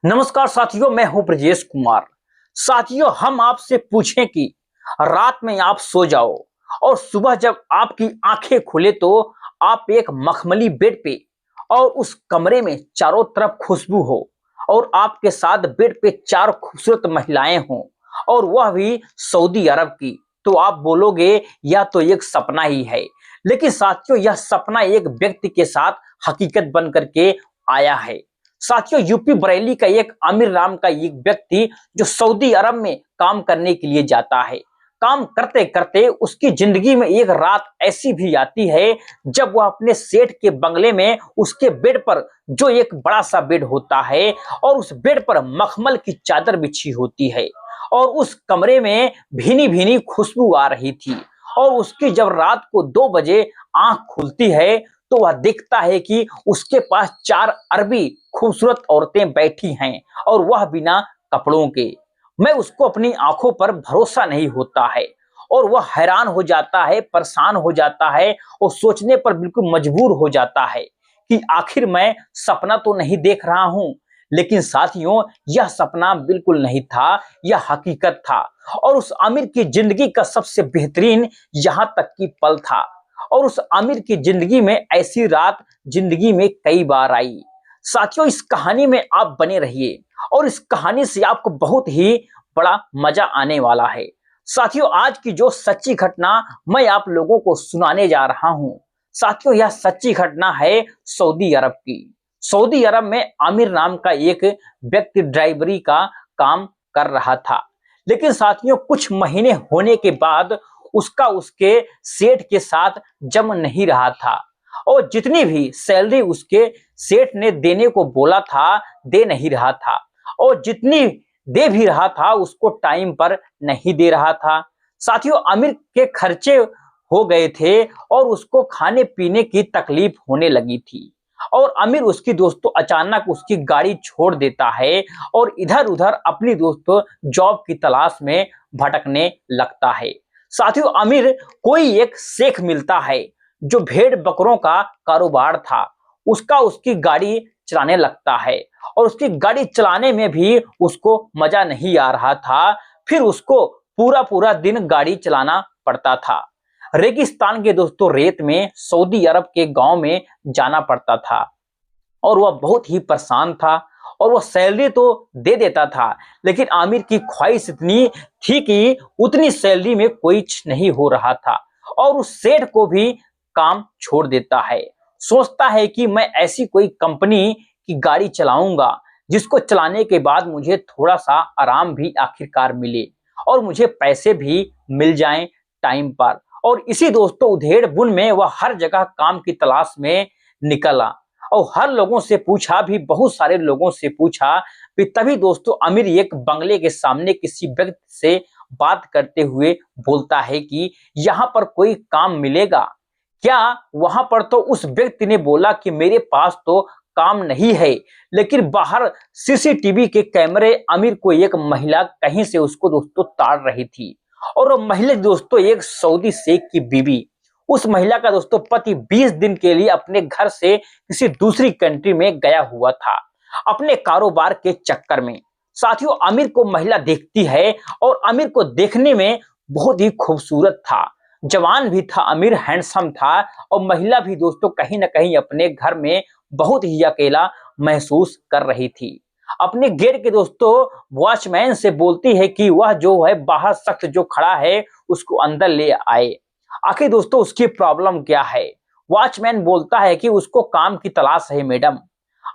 नमस्कार साथियों, मैं हूं ब्रजेश कुमार। साथियों, हम आपसे पूछें कि रात में आप सो जाओ और सुबह जब आपकी आंखें खुले तो आप एक मखमली बेड पे और उस कमरे में चारों तरफ खुशबू हो और आपके साथ बेड पे चार खूबसूरत महिलाएं हों और वह भी सऊदी अरब की, तो आप बोलोगे यह तो एक सपना ही है। लेकिन साथियों, यह सपना एक व्यक्ति के साथ हकीकत बन करके आया है। साथियों, यूपी बरेली का एक आमिर नाम का एक व्यक्ति जो सऊदी अरब में काम करने के लिए जाता है। काम करते करते उसकी जिंदगी में एक रात ऐसी भी आती है जब वह अपने सेठ के बंगले में उसके बेड पर, जो एक बड़ा सा बेड होता है और उस बेड पर मखमल की चादर बिछी होती है और उस कमरे में भीनी भीनी खुशबू आ रही थी। और उसकी जब रात को 2 बजे आंख खुलती है तो वह देखता है कि उसके पास चार अरबी खूबसूरत औरतें बैठी हैं और वह बिना कपड़ों के। मैं उसको अपनी आंखों पर भरोसा नहीं होता है और वह हैरान हो जाता है, परेशान हो जाता है और सोचने पर बिल्कुल मजबूर हो जाता है कि आखिर मैं सपना तो नहीं देख रहा हूं। लेकिन साथियों, यह सपना बिल्कुल नहीं था, यह हकीकत था और उस आमिर की जिंदगी का सबसे बेहतरीन यहां तक की पल था। और उस आमिर की जिंदगी में ऐसी रात जिंदगी में कई बार आई। साथियों, इस कहानी में आप बने रहिए और इस कहानी से आपको बहुत ही बड़ा मजा आने वाला है। साथियों, आज की जो सच्ची घटना मैं आप लोगों को सुनाने जा रहा हूं, साथियों यह सच्ची घटना है सऊदी अरब की। सऊदी अरब में आमिर नाम का एक व्यक्ति ड्राइवरी का काम कर रहा था। लेकिन साथियों, कुछ महीने होने के बाद उसका उसके सेठ के साथ जम नहीं रहा था और जितनी भी सैलरी उसके सेठ ने देने को बोला था दे नहीं रहा था और जितनी दे भी रहा था उसको टाइम पर नहीं दे रहा था। साथियों, आमिर के खर्चे हो गए थे और उसको खाने पीने की तकलीफ होने लगी थी और आमिर उसकी दोस्तों अचानक उसकी गाड़ी छोड़ देता है और इधर उधर अपनी दोस्तों जॉब की तलाश में भटकने लगता है। साथियों, आमिर कोई एक शेख मिलता है जो भेड़ बकरों का कारोबार था, उसका उसकी गाड़ी चलाने लगता है और उसकी गाड़ी चलाने में भी उसको मजा नहीं आ रहा था। फिर उसको पूरा पूरा दिन गाड़ी चलाना पड़ता था। रेगिस्तान के दोस्तों रेत में सऊदी अरब के गांव में जाना पड़ता था और वह बहुत ही परेशान था और वह सैलरी तो दे देता था, लेकिन आमिर की ख्वाहिश इतनी थी कि उतनी सैलरी में कोई नहीं हो रहा था और उस सेठ को भी काम छोड़ देता है। सोचता है कि मैं ऐसी कोई कंपनी की गाड़ी चलाऊंगा जिसको चलाने के बाद मुझे थोड़ा सा आराम भी आखिरकार मिले और मुझे पैसे भी मिल जाएं टाइम पर। और इसी दोस्तों उधेड़ बुन में वह हर जगह काम की तलाश में निकला और हर लोगों से पूछा भी, बहुत सारे लोगों से पूछा भी। तभी दोस्तों अमीर एक बंगले के सामने किसी व्यक्ति से बात करते हुए बोलता है कि यहाँ पर कोई काम मिलेगा क्या। वहां पर तो उस व्यक्ति ने बोला कि मेरे पास तो काम नहीं है, लेकिन बाहर सीसीटीवी के कैमरे अमीर को एक महिला कहीं से उसको दोस्तों ताड़ रही थी और वो महिला दोस्तों एक सऊदी शेख की बीवी। उस महिला का दोस्तों पति 20 दिन के लिए अपने घर से किसी दूसरी कंट्री में गया हुआ था अपने कारोबार के चक्कर में। साथियों, आमिर को महिला देखती है और आमिर को देखने में बहुत ही खूबसूरत था, जवान भी था, आमिर हैंडसम था और महिला भी दोस्तों कहीं ना कहीं अपने घर में बहुत ही अकेला महसूस कर रही थी। अपने गेट के दोस्तों वॉचमैन से बोलती है कि वह जो है बाहर शख्स जो खड़ा है उसको अंदर ले आए। आखिर दोस्तों उसकी प्रॉब्लम क्या है। वॉचमैन बोलता है कि उसको काम की तलाश है मैडम,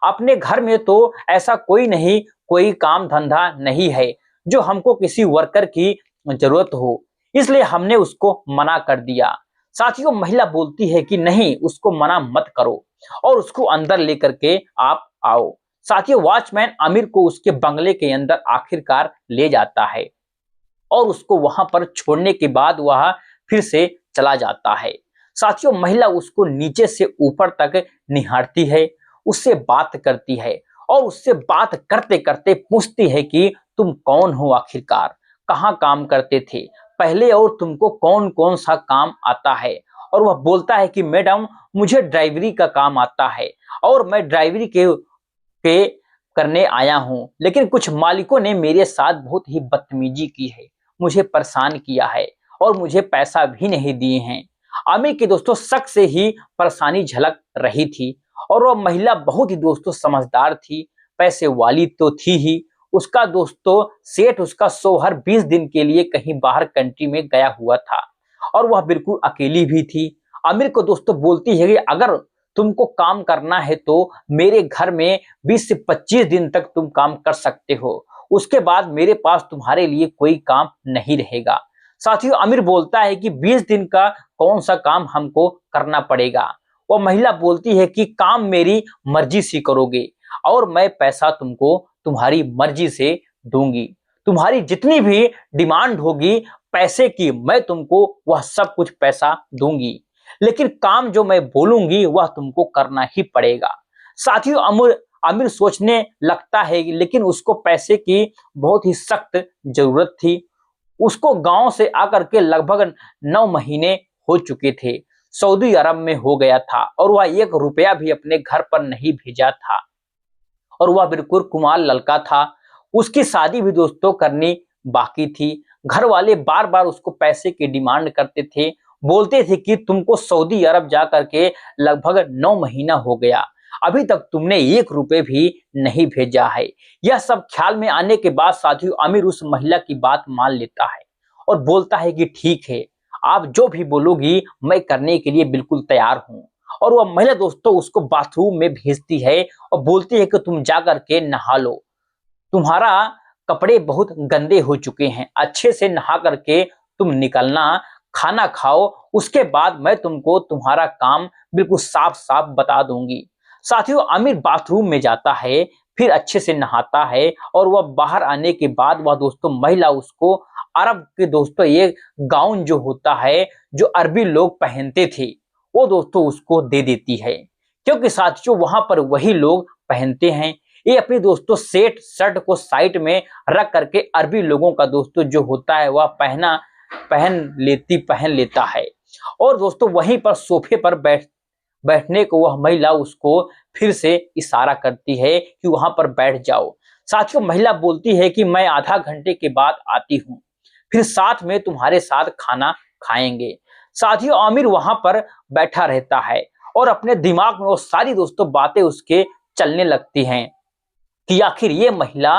अपने घर में तो ऐसा कोई नहीं, कोई काम धंधा नहीं है जो हमको किसी वर्कर की जरूरत हो, इसलिए हमने उसको मना कर दिया। साथियों, महिला बोलती है कि नहीं, उसको मना मत करो और उसको अंदर लेकर के आप आओ। साथियों, वॉचमैन आमिर को उसके बंगले के अंदर आखिरकार ले जाता है और उसको वहां पर छोड़ने के बाद वह फिर से चला जाता है। साथियों, महिला उसको नीचे से ऊपर तक निहारती है, उससे बात करती है और उससे बात करते करते पूछती है कि तुम कौन हो, आखिरकार कहाँ काम करते थे पहले और तुमको कौन कौन सा काम आता है। और वह बोलता है कि मैडम मुझे ड्राइवरी का काम आता है और मैं ड्राइवरी के करने आया हूं, लेकिन कुछ मालिकों ने मेरे साथ बहुत ही बदतमीजी की है, मुझे परेशान किया है और मुझे पैसा भी नहीं दिए हैं। आमिर के दोस्तों शक से ही परेशानी झलक रही थी और वह महिला बहुत ही दोस्तों समझदार थी, पैसे वाली तो थी ही। उसका दोस्तों सेठ उसका शौहर 20 दिन के लिए कहीं बाहर कंट्री में गया हुआ था और वह बिल्कुल अकेली भी थी। आमिर को दोस्तों बोलती है कि अगर तुमको काम करना है तो मेरे घर में 20 से 25 दिन तक तुम काम कर सकते हो, उसके बाद मेरे पास तुम्हारे लिए कोई काम नहीं रहेगा। साथियों आमिर बोलता है कि 20 दिन का कौन सा काम हमको करना पड़ेगा। वह महिला बोलती है कि काम मेरी मर्जी से करोगे और मैं पैसा तुमको तुम्हारी मर्जी से दूंगी, तुम्हारी जितनी भी डिमांड होगी पैसे की मैं तुमको वह सब कुछ पैसा दूंगी, लेकिन काम जो मैं बोलूंगी वह तुमको करना ही पड़ेगा। साथियों आमिर सोचने लगता है लेकिन उसको पैसे की बहुत ही सख्त जरूरत थी। उसको गांव से आकर के लगभग 9 महीने हो चुके थे, सऊदी अरब में हो गया था और वह 1 रुपया भी अपने घर पर नहीं भेजा था और वह बिल्कुल कुमार लड़का था। उसकी शादी भी दोस्तों करनी बाकी थी। घर वाले बार बार उसको पैसे की डिमांड करते थे, बोलते थे कि तुमको सऊदी अरब जा करके लगभग 9 महीना हो गया, अभी तक तुमने 1 रुपए भी नहीं भेजा है। यह सब ख्याल में आने के बाद साथियों आमिर उस महिला की बात मान लेता है और बोलता है कि ठीक है, आप जो भी बोलोगी मैं करने के लिए बिल्कुल तैयार हूँ। और वह महिला दोस्तों उसको बाथरूम में भेजती है और बोलती है कि तुम जा करके नहा लो, तुम्हारा कपड़े बहुत गंदे हो चुके हैं, अच्छे से नहा करके तुम निकलना, खाना खाओ, उसके बाद मैं तुमको तुम्हारा काम बिल्कुल साफ साफ बता दूंगी। साथियों आमिर बाथरूम में जाता है, फिर अच्छे से नहाता है और वह बाहर आने के बाद वह दोस्तों महिला उसको अरब के दोस्तों ये गाउन जो होता है जो अरबी लोग पहनते थे वो दोस्तों उसको दे देती है, क्योंकि साथियों वहां पर वही लोग पहनते हैं। ये अपने दोस्तों सेट शर्ट को साइड में रख करके अरबी लोगों का दोस्तों जो होता है वह पहन लेता है और दोस्तों वहीं पर सोफे पर बैठने को वह महिला उसको फिर से इशारा करती है कि वहां पर बैठ जाओ। साथियों महिला बोलती है कि मैं आधा घंटे के बाद आती हूँ, फिर साथ में तुम्हारे साथ खाना खाएंगे। साथियों आमिर वहां पर बैठा रहता है और अपने दिमाग में वो सारी दोस्तों बातें उसके चलने लगती हैं कि आखिर ये महिला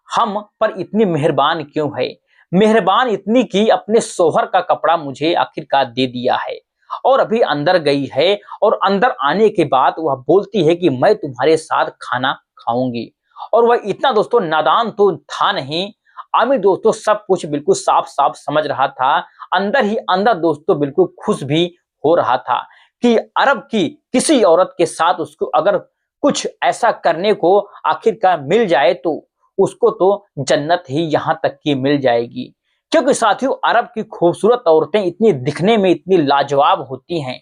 हम पर इतनी मेहरबान क्यों है, मेहरबान इतनी कि अपने शौहर का कपड़ा मुझे आखिरकार दे दिया है और अभी अंदर गई है और अंदर आने के बाद वह बोलती है कि मैं तुम्हारे साथ खाना खाऊंगी। और वह इतना दोस्तों नादान तो था नहीं, आमिर दोस्तों सब कुछ बिल्कुल साफ साफ समझ रहा था, अंदर ही अंदर दोस्तों बिल्कुल खुश भी हो रहा था कि अरब की किसी औरत के साथ उसको अगर कुछ ऐसा करने को आखिरकार मिल जाए तो उसको तो जन्नत ही यहां तक की मिल जाएगी। क्योंकि साथियों अरब की खूबसूरत औरतें इतनी दिखने में इतनी लाजवाब होती हैं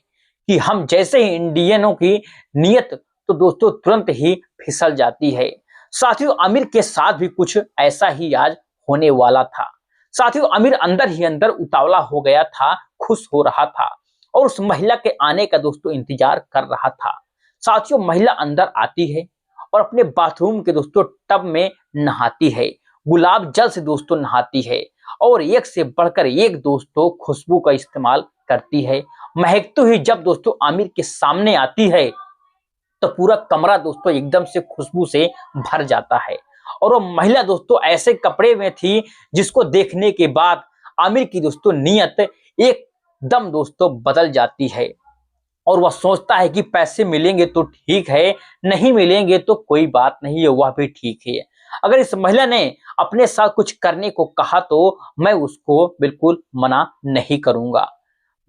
कि हम जैसे ही इंडियनों की नीयत तो दोस्तों तुरंत ही फिसल जाती है। साथियों आमिर के साथ भी कुछ ऐसा ही आज होने वाला था। साथियों आमिर अंदर ही अंदर उतावला हो गया था, खुश हो रहा था और उस महिला के आने का दोस्तों इंतजार कर रहा था। साथियों महिला अंदर आती है और अपने बाथरूम के दोस्तों टब में नहाती है, गुलाब जल से दोस्तों नहाती है और एक से बढ़कर एक दोस्तों खुशबू का इस्तेमाल करती है। महकते हुए जब दोस्तों आमिर के सामने आती है तो पूरा कमरा दोस्तों एकदम से खुशबू से भर जाता है और वो महिला दोस्तों ऐसे कपड़े में थी जिसको देखने के बाद आमिर की दोस्तों नीयत एकदम दोस्तों बदल जाती है और वह सोचता है कि पैसे मिलेंगे तो ठीक है, नहीं मिलेंगे तो कोई बात नहीं है, वह भी ठीक है। अगर इस महिला ने अपने साथ कुछ करने को कहा तो मैं उसको बिल्कुल मना नहीं करूंगा।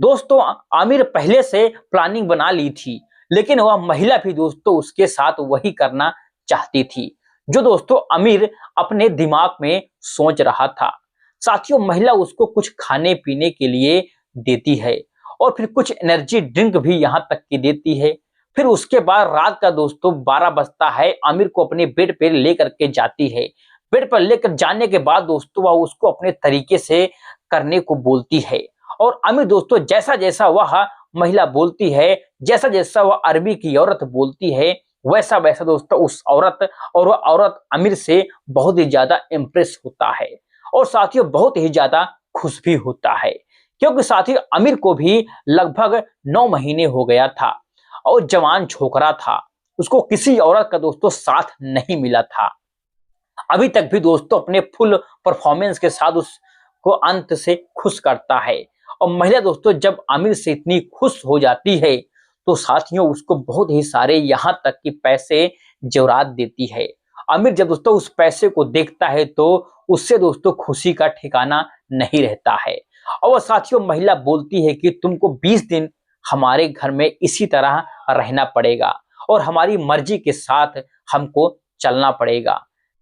दोस्तों आमिर पहले से प्लानिंग बना ली थी, लेकिन वह महिला भी दोस्तों उसके साथ वही करना चाहती थी जो दोस्तों आमिर अपने दिमाग में सोच रहा था। साथियों महिला उसको कुछ खाने पीने के लिए देती है और फिर कुछ एनर्जी ड्रिंक भी यहाँ तक की देती है। फिर उसके बाद रात का दोस्तों 12 बजता है, आमिर को अपने बेड पे लेकर के जाती है। बेड पर लेकर जाने के बाद दोस्तों वह उसको अपने तरीके से करने को बोलती है और आमिर दोस्तों जैसा जैसा वह महिला बोलती है, जैसा जैसा वह अरबी की औरत बोलती है वैसा वैसा दोस्तों उस औरत और वह औरत आमिर से बहुत ही ज्यादा इम्प्रेस होता है और साथियों बहुत ही ज्यादा खुश भी होता है, क्योंकि साथियों आमिर को भी लगभग 9 महीने हो गया था और जवान छोकरा था, उसको किसी औरत का दोस्तों साथ नहीं मिला था। अभी तक भी दोस्तों अपने फुल परफॉर्मेंस के साथ उसको अंत से खुश करता है। और महिला दोस्तों जब आमिर से इतनी खुश हो जाती है तो साथियों उसको बहुत ही सारे यहाँ तक कि पैसे जेवरात देती है। आमिर जब दोस्तों उस पैसे को देखता है तो उससे दोस्तों खुशी का ठिकाना नहीं रहता है। और वो साथियों महिला बोलती है कि तुमको 20 दिन हमारे घर में इसी तरह रहना पड़ेगा और हमारी मर्जी के साथ हमको चलना पड़ेगा।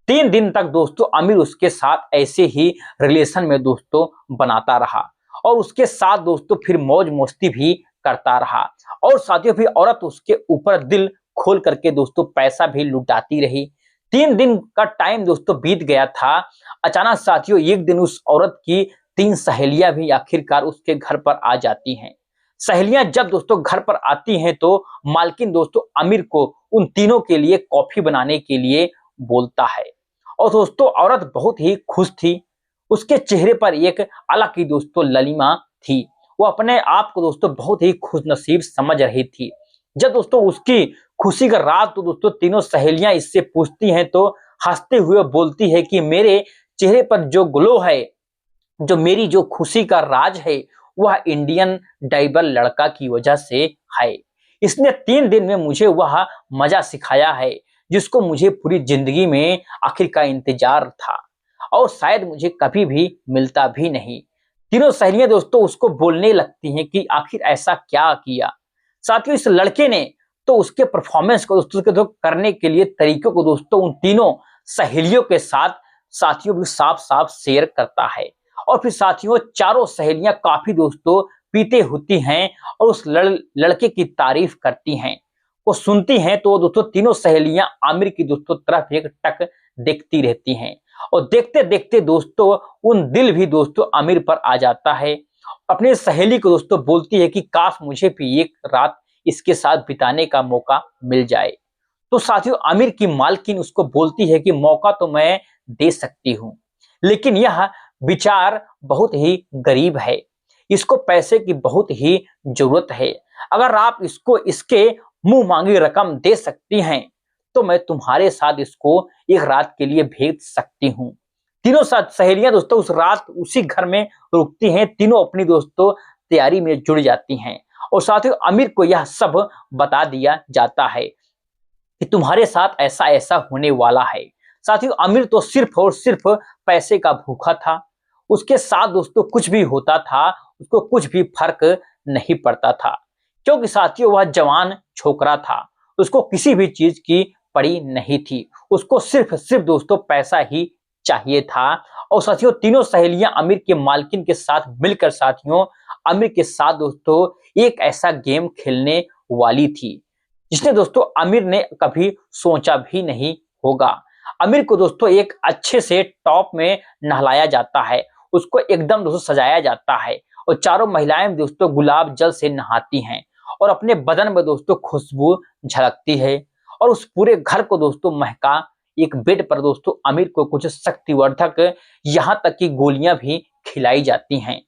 3 दिन तक दोस्तों आमिर उसके साथ ऐसे ही रिलेशन में दोस्तों बनाता रहा और उसके साथ दोस्तों फिर मौज मस्ती भी करता रहा और साथियों फिर औरत उसके ऊपर दिल खोल करके दोस्तों पैसा भी लुटाती रही। 3 दिन का टाइम दोस्तों बीत गया था। अचानक साथियों एक दिन उस औरत की 3 सहेलियां भी आखिरकार उसके घर पर आ जाती हैं। सहेलियां जब दोस्तों घर पर आती हैं तो मालकिन दोस्तों आमिर को उन तीनों के लिए कॉफी बनाने के लिए बोलता है और दोस्तों औरत बहुत ही खुश थी। उसके चेहरे पर एक अलग ही दोस्तों ललिमा थी। वो अपने आप को दोस्तों बहुत ही खुशनसीब समझ रही थी। जब दोस्तों उसकी खुशी का राज तो दोस्तों तीनों सहेलियां इससे पूछती हैं तो हंसते हुए बोलती है कि मेरे चेहरे पर जो ग्लो है, जो मेरी जो खुशी का राज है, वह इंडियन डाइवर लड़का की वजह से है। इसने 3 दिन में मुझे वह मजा सिखाया है जिसको मुझे पूरी जिंदगी में आखिर का इंतजार था और शायद मुझे कभी भी मिलता भी नहीं। तीनों सहेलियां दोस्तों उसको बोलने लगती हैं कि आखिर ऐसा क्या किया। साथियों इस लड़के ने तो उसके परफॉर्मेंस को दोस्तों के करने के लिए तरीकों को दोस्तों उन तीनों सहेलियों के साथ साथियों भी साफ साफ शेयर करता है और फिर साथियों चारों सहेलियां काफी दोस्तों पीते होती हैं और उस लड़के की तारीफ करती हैं। वो सुनती हैं तो दोस्तों तीनों सहेलियां आमिर की दोस्तों तरफ एक टक देखती रहती हैं और देखते देखते दोस्तों उन दिल भी दोस्तों आमिर पर आ जाता है। अपनी सहेली को दोस्तों बोलती है कि काश मुझे भी एक रात इसके साथ बिताने का मौका मिल जाए। तो साथियों आमिर की मालकिन उसको बोलती है कि मौका तो मैं दे सकती हूँ, लेकिन यह विचार बहुत ही गरीब है, इसको पैसे की बहुत ही जरूरत है। अगर आप इसको इसके मुंह मांगी रकम दे सकती हैं तो मैं तुम्हारे साथ इसको एक रात के लिए भेज सकती हूँ। तीनों साथ सहेलियां दोस्तों उस रात उसी घर में रुकती हैं। तीनों अपनी दोस्तों तैयारी में जुड़ जाती हैं और साथ ही आमिर को यह सब बता दिया जाता है कि तुम्हारे साथ ऐसा ऐसा होने वाला है। साथियों आमिर तो सिर्फ और सिर्फ पैसे का भूखा था। उसके साथ दोस्तों कुछ भी होता था उसको कुछ भी फर्क नहीं पड़ता था, क्योंकि साथियों वह जवान छोकरा था, उसको किसी भी चीज की पड़ी नहीं थी। उसको सिर्फ सिर्फ दोस्तों पैसा ही चाहिए था। और साथियों तीनों सहेलियां आमिर के मालकिन के साथ मिलकर साथियों आमिर के साथ दोस्तों एक ऐसा गेम खेलने वाली थी जिसने दोस्तों आमिर ने कभी सोचा भी नहीं होगा। आमिर को दोस्तों एक अच्छे से टॉप में नहलाया जाता है, उसको एकदम दोस्तों सजाया जाता है और चारों महिलाएं दोस्तों गुलाब जल से नहाती हैं और अपने बदन में दोस्तों खुशबू झलकती है और उस पूरे घर को दोस्तों महका। एक बेड पर दोस्तों आमिर को कुछ शक्तिवर्धक यहाँ तक की गोलियां भी खिलाई जाती हैं।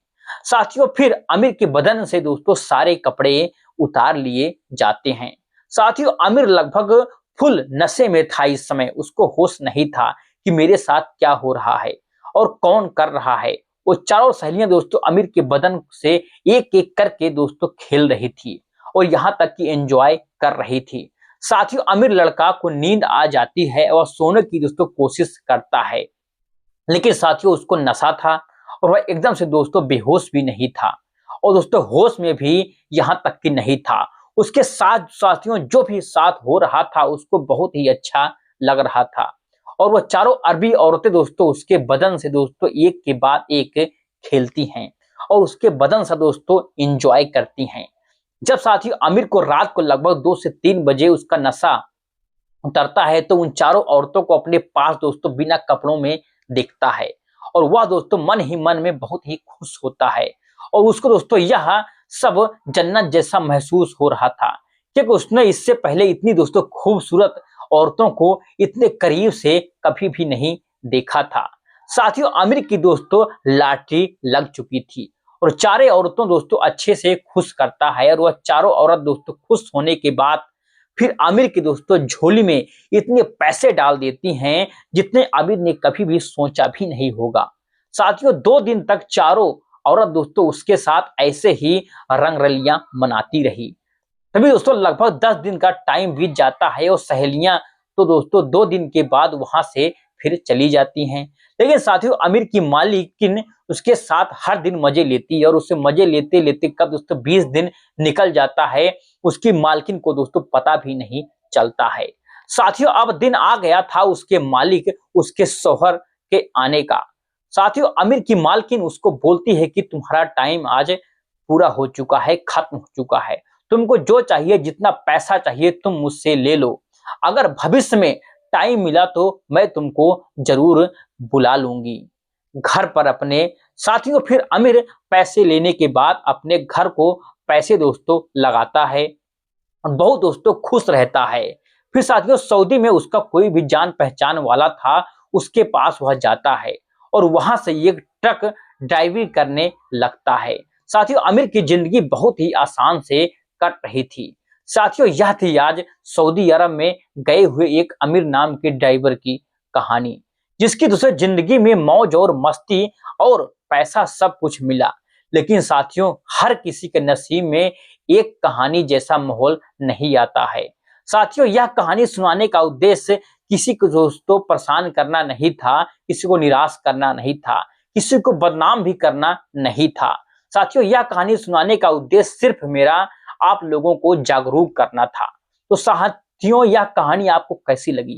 साथियों फिर आमिर के बदन से दोस्तों सारे कपड़े उतार लिए जाते हैं। साथियों आमिर लगभग फुल नशे में था। इस समय उसको होश नहीं था कि मेरे साथ क्या हो रहा है और कौन कर रहा है। वो चारों सहेलियां दोस्तों आमिर के बदन से एक एक करके दोस्तों खेल रही थी और यहाँ तक कि एंजॉय कर रही थी। साथियों आमिर लड़का को नींद आ जाती है और सोने की दोस्तों कोशिश करता है, लेकिन साथियों उसको नशा था और वह एकदम से दोस्तों बेहोश भी नहीं था और दोस्तों होश में भी यहाँ तक कि नहीं था। उसके साथ साथियों जो भी साथ हो रहा था उसको बहुत ही अच्छा लग रहा था और वह चारों अरबी औरतें दोस्तों उसके बदन से दोस्तों एक के बाद एक खेलती हैं और उसके बदन से दोस्तों इंजॉय करती हैं। जब साथियों आमिर को रात को लगभग 2 से 3 बजे उसका नशा उतरता है तो उन चारों औरतों को अपने पास दोस्तों बिना कपड़ों में देखता है और वह दोस्तों मन ही मन में बहुत ही खुश होता है और उसको दोस्तों यह सब जन्नत जैसा महसूस हो रहा था, क्योंकि उसने इससे पहले इतनी दोस्तों खूबसूरत औरतों को इतने करीब से कभी भी नहीं देखा था। साथियों आमिर की दोस्तों लॉटरी लग चुकी थी और चारों औरतों दोस्तों अच्छे से खुश करता है और वह चारों औरत दोस्तों खुश होने के बाद फिर आमिर की दोस्तों झोली में इतने पैसे डाल देती हैं जितने आमिर ने कभी भी सोचा भी नहीं होगा। साथियों 2 दिन तक चारों औरत दोस्तों उसके साथ ऐसे ही रंगरलियां मनाती रही। तभी दोस्तों लगभग 10 दिन का टाइम बीत जाता है और सहेलियां तो दोस्तों 2 दिन के बाद वहां से फिर चली जाती हैं। लेकिन साथियों आमिर की मालिकिन उसके साथ हर दिन मजे लेती है और उससे मजे लेते लेते कब दोस्तों 20 दिन निकल जाता है उसकी मालकिन को दोस्तों पता भी नहीं चलता है। साथियों अब दिन आ गया था उसके मालिक उसके शौहर के आने का। साथियों आमिर की मालकिन उसको बोलती है कि तुम्हारा टाइम आज पूरा हो चुका है, खत्म हो चुका है, तुमको जो चाहिए जितना पैसा चाहिए तुम मुझसे ले लो, अगर भविष्य में टाइम मिला तो मैं तुमको जरूर बुला लूंगी घर पर अपने। साथियों फिर आमिर पैसे लेने के बाद अपने घर को पैसे दोस्तों लगाता है और बहुत दोस्तों खुश रहता है। फिर साथियों सऊदी में उसका कोई भी जान पहचान वाला था उसके पास वह जाता है और वहां से एक ट्रक ड्राइविंग करने लगता है। साथियों आमिर की जिंदगी बहुत ही आसान से कट रही थी। साथियों यह थी आज सऊदी अरब में गए हुए एक अमीर नाम के ड्राइवर की कहानी, जिसकी दूसरे जिंदगी में मौज और मस्ती और पैसा सब कुछ मिला। लेकिन साथियों हर किसी के नसीब में एक कहानी जैसा माहौल नहीं आता है। साथियों यह कहानी सुनाने का उद्देश्य किसी को दोस्तों परेशान करना नहीं था, किसी को निराश करना नहीं था, किसी को बदनाम भी करना नहीं था। साथियों यह कहानी सुनाने का उद्देश्य सिर्फ मेरा आप लोगों को जागरूक करना था। तो साथियों यह कहानी आपको कैसी लगी?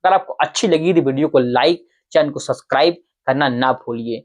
अगर आपको अच्छी लगी तो वीडियो को लाइक, चैनल को सब्सक्राइब करना ना भूलिए।